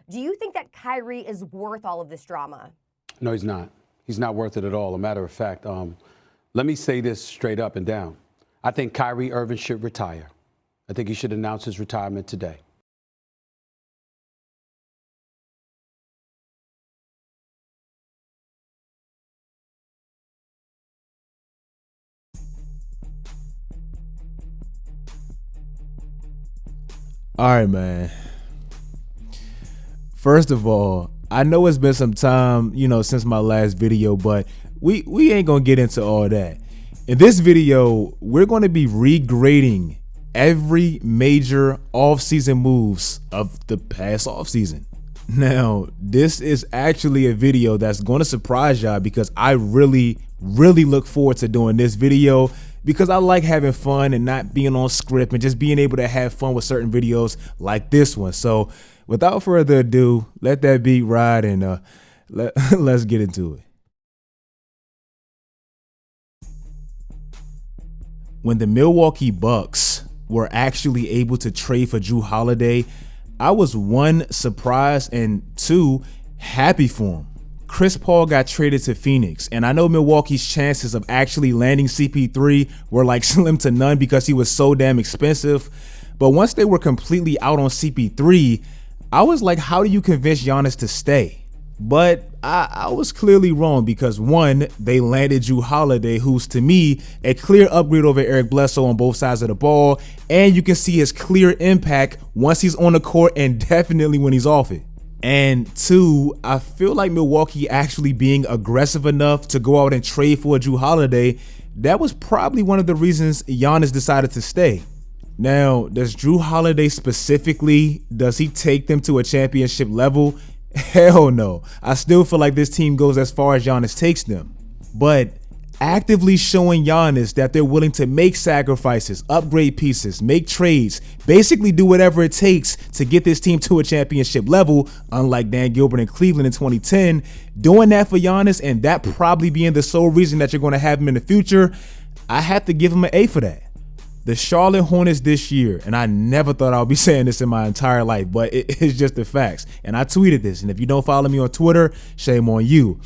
Do you think that Kyrie is worth all of this drama? No, he's not. He's not worth it at all. A matter of fact, let me say this straight up and down. I think Kyrie Irving should retire. I think he should announce his retirement today. All right, man. First of all, I know it's been some time, since my last video, but we ain't gonna get into all that. In this video, we're going to be regrading every major offseason moves of the past offseason. Now, this is actually a video that's going to surprise y'all because I really look forward to doing this video because I like having fun and not being on script and just being able to have fun with certain videos like this one. So without further ado, let that beat ride and let's get into it. When the Milwaukee Bucks were actually able to trade for Jrue Holiday, I was 1, surprised, and 2, happy for him. Chris Paul got traded to Phoenix, and I know Milwaukee's chances of actually landing CP3 were like slim to none because he was so damn expensive. But once they were completely out on CP3, I was like, how do you convince Giannis to stay? But I was clearly wrong because 1, they landed Jrue Holiday, who's to me a clear upgrade over Eric Bledsoe on both sides of the ball, and you can see his clear impact once he's on the court and definitely when he's off it. And 2, I feel like Milwaukee actually being aggressive enough to go out and trade for Jrue Holiday, that was probably one of the reasons Giannis decided to stay. Now, does Jrue Holiday specifically, does he take them to a championship level? Hell no. I still feel like this team goes as far as Giannis takes them. But actively showing Giannis that they're willing to make sacrifices, upgrade pieces, make trades, basically do whatever it takes to get this team to a championship level, unlike Dan Gilbert in Cleveland in 2010, doing that for Giannis and that probably being the sole reason that you're going to have him in the future, I have to give him an A for that. The Charlotte Hornets this year, and I never thought I would be saying this in my entire life, but it's just the facts. And I tweeted this, and if you don't follow me on Twitter, shame on you.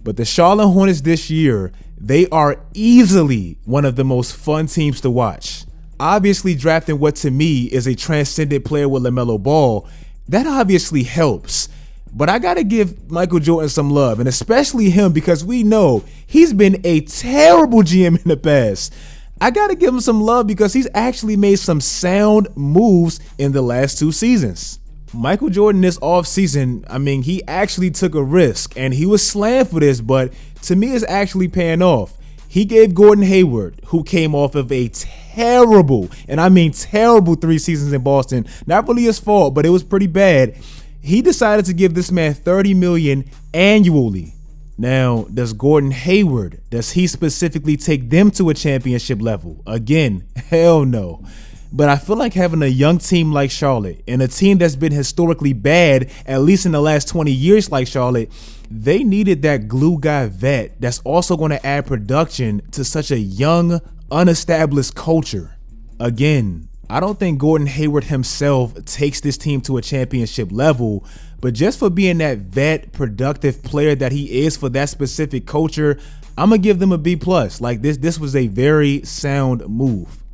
But the Charlotte Hornets this year, they are easily one of the most fun teams to watch. Obviously, drafting what to me is a transcendent player with LaMelo Ball, that obviously helps. But I got to give Michael Jordan some love, and especially him because we know he's been a terrible GM in the past. I got to give him some love because he's actually made some sound moves in the last 2 seasons. Michael Jordan this offseason, I mean, he actually took a risk and he was slammed for this, but to me it's actually paying off. He gave Gordon Hayward, who came off of a terrible, and I mean terrible 3 seasons in Boston, not really his fault, but it was pretty bad. He decided to give this man $30 million annually. Now, does Gordon Hayward, does he specifically take them to a championship level? Again, hell no. But I feel like having a young team like Charlotte and a team that's been historically bad, at least in the last 20 years like Charlotte, they needed that glue guy vet that's also going to add production to such a young, unestablished culture. Again, I don't think Gordon Hayward himself takes this team to a championship level, but just for being that vet, productive player that he is for that specific culture, I'm going to give them a B+. Like this was a very sound move.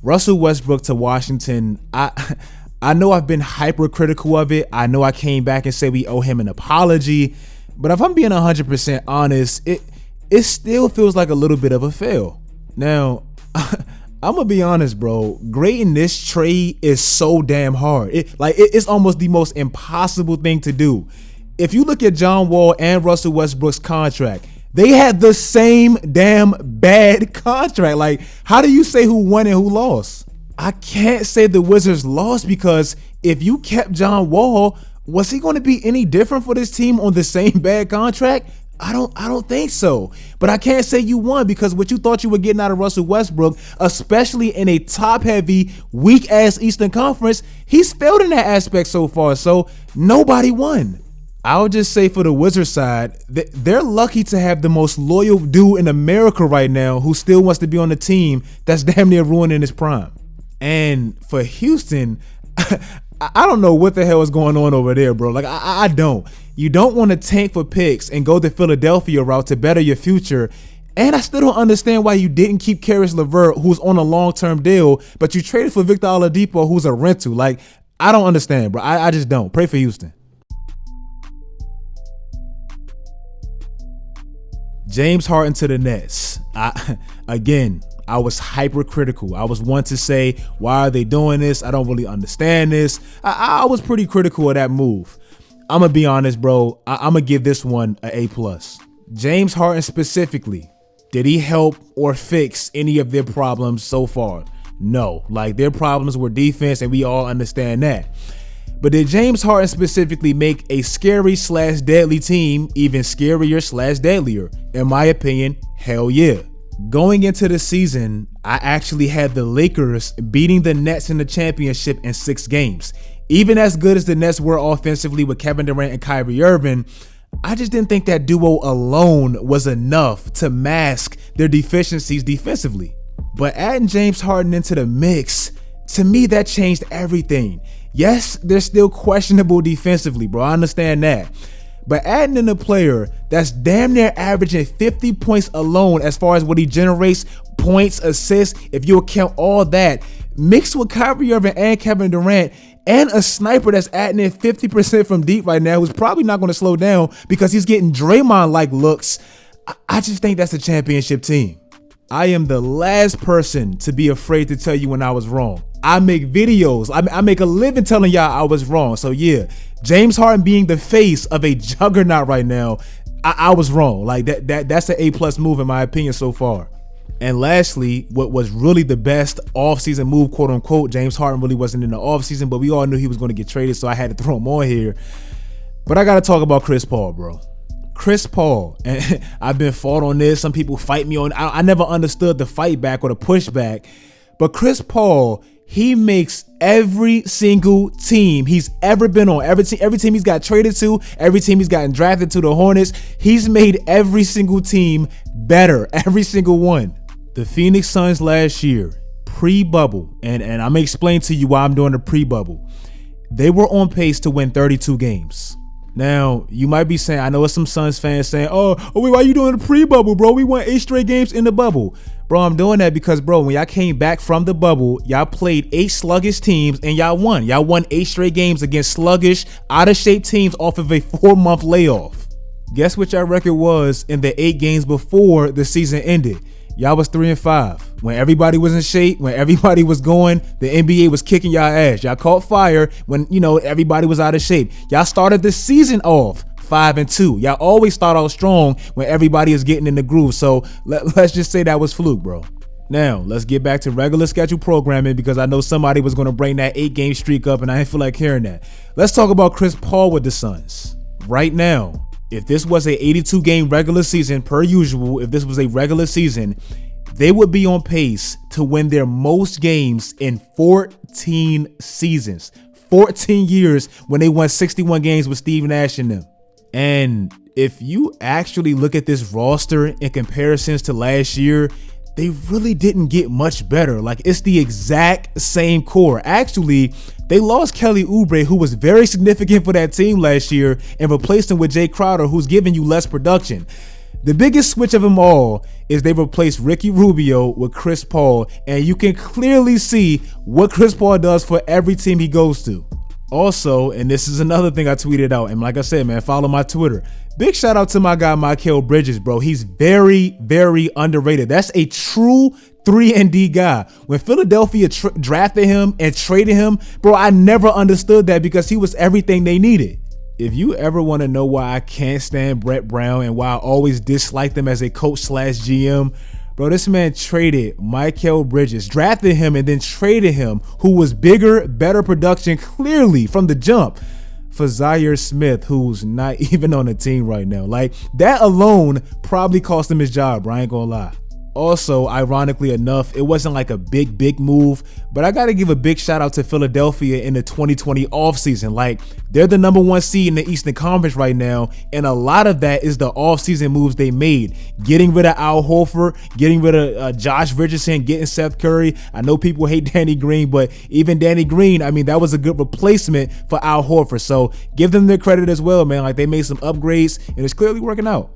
Russell Westbrook to Washington, I know I've been hypercritical of it. I know I came back and said we owe him an apology, but if I'm being 100% honest, it still feels like a little bit of a fail. Now, I'm gonna be honest, bro. Grading this trade is so damn hard. It's almost the most impossible thing to do. If you look at John Wall and Russell Westbrook's contract, they had the same damn bad contract. Like, how do you say who won and who lost? I can't say the Wizards lost because if you kept John Wall, was he going to be any different for this team on the same bad contract? I don't think so. But I can't say you won because what you thought you were getting out of Russell Westbrook, especially in a top-heavy, weak-ass Eastern Conference, he's failed in that aspect so far. So nobody won. I'll just say for the Wizards side, they're lucky to have the most loyal dude in America right now who still wants to be on the team that's damn near ruining his prime. And for Houston, I don't know what the hell is going on over there, bro. Like, I don't. You don't want to tank for picks and go the Philadelphia route to better your future. And I still don't understand why you didn't keep Karis LeVert, who's on a long-term deal, but you traded for Victor Oladipo, who's a rental. Like, I don't understand, bro. I just don't. Pray for Houston. James Harden to the Nets. I was hypercritical. I was one to say, why are they doing this? I don't really understand this. I was pretty critical of that move. I'm going to be honest, bro. I'm going to give this one an A+. James Harden specifically, did he help or fix any of their problems so far? No. Like, their problems were defense, and we all understand that. But did James Harden specifically make a scary/deadly team even scarier/deadlier? In my opinion, hell yeah. Going into the season, I actually had the Lakers beating the Nets in the championship in 6 games. Even as good as the Nets were offensively with Kevin Durant and Kyrie Irving, I just didn't think that duo alone was enough to mask their deficiencies defensively. But adding James Harden into the mix, to me, that changed everything. Yes, they're still questionable defensively, bro. I understand that. But adding in a player that's damn near averaging 50 points alone as far as what he generates, points, assists, if you account all that, mixed with Kyrie Irving and Kevin Durant, and a sniper that's adding in 50% from deep right now, who's probably not going to slow down because he's getting Draymond-like looks, I just think that's a championship team. I am the last person to be afraid to tell you when I was wrong. I make videos. I make a living telling y'all I was wrong. So yeah, James Harden being the face of a juggernaut right now, I was wrong. Like that's an A+ move in my opinion so far. And lastly, what was really the best offseason move, quote unquote, James Harden really wasn't in the offseason, but we all knew he was going to get traded, so I had to throw him on here. But I got to talk about Chris Paul, bro. Chris Paul, and I've been fought on this. Some people fight me on. I never understood the fight back or the pushback. But Chris Paul, he makes every single team he's ever been on, every team he's got traded to, every team he's gotten drafted to, the Hornets, he's made every single team better, every single one. The Phoenix Suns last year, pre-bubble, and I'm going to explain to you why I'm doing the pre-bubble. They were on pace to win 32 games. Now, you might be saying, I know some Suns fans saying, oh, wait, why are you doing the pre-bubble, bro? We won 8 straight games in the bubble. Bro, I'm doing that because, bro, when y'all came back from the bubble, y'all played 8 sluggish teams and y'all won. Y'all won 8 straight games against sluggish, out-of-shape teams off of a 4-month layoff. Guess what your record was in the 8 games before the season ended? Y'all was 3-5. When everybody was in shape, when everybody was going, the NBA was kicking y'all ass. Y'all caught fire when, everybody was out of shape. Y'all started the season off 5-2. Y'all always start out strong when everybody is getting in the groove. So let's just say that was fluke, bro. Now, let's get back to regular schedule programming because I know somebody was going to bring that 8-game streak up and I didn't feel like hearing that. Let's talk about Chris Paul with the Suns. Right now, if this was a 82-game regular season per usual, if this was a regular season, they would be on pace to win their most games in 14 seasons. 14 years when they won 61 games with Steve Nash in them. And if you actually look at this roster in comparisons to last year, they really didn't get much better. Like, it's the exact same core. Actually, they lost Kelly Oubre, who was very significant for that team last year, and replaced him with Jay Crowder, who's giving you less production. The biggest switch of them all is they replaced Ricky Rubio with Chris Paul, and you can clearly see what Chris Paul does for every team he goes to. Also, and this is another thing I tweeted out, and like I said, man, follow my Twitter. Big shout out to my guy, Mikal Bridges, bro. He's very, very underrated. That's a true 3-and-D guy. When Philadelphia drafted him and traded him, bro, I never understood that because he was everything they needed. If you ever want to know why I can't stand Brett Brown and why I always disliked him as a coach/GM, bro, this man traded Mikal Bridges, drafted him and then traded him, who was bigger, better production clearly from the jump, for Zaire Smith, who's not even on the team right now. Like, that alone probably cost him his job, bro. I ain't gonna lie. Also, ironically enough, it wasn't like a big move, but I got to give a big shout out to Philadelphia in the 2020 offseason. Like, they're the #1 seed in the Eastern Conference right now, and a lot of that is the offseason moves they made. Getting rid of Al Horford, getting rid of Josh Richardson, getting Seth Curry. I know people hate Danny Green, but even Danny Green, I mean, that was a good replacement for Al Horford. So give them their credit as well, man. Like, they made some upgrades, and it's clearly working out.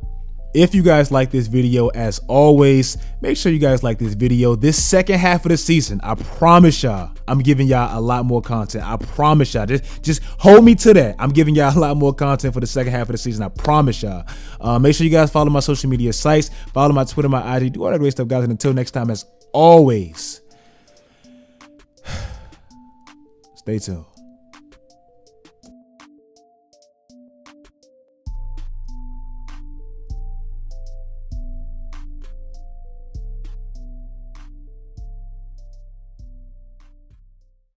If you guys like this video, as always, make sure you guys like this video. This second half of the season, I promise y'all, I'm giving y'all a lot more content. I promise y'all. Just hold me to that. I'm giving y'all a lot more content for the second half of the season. I promise y'all. Make sure you guys follow my social media sites. Follow my Twitter, my IG. Do all that great stuff, guys. And until next time, as always, stay tuned.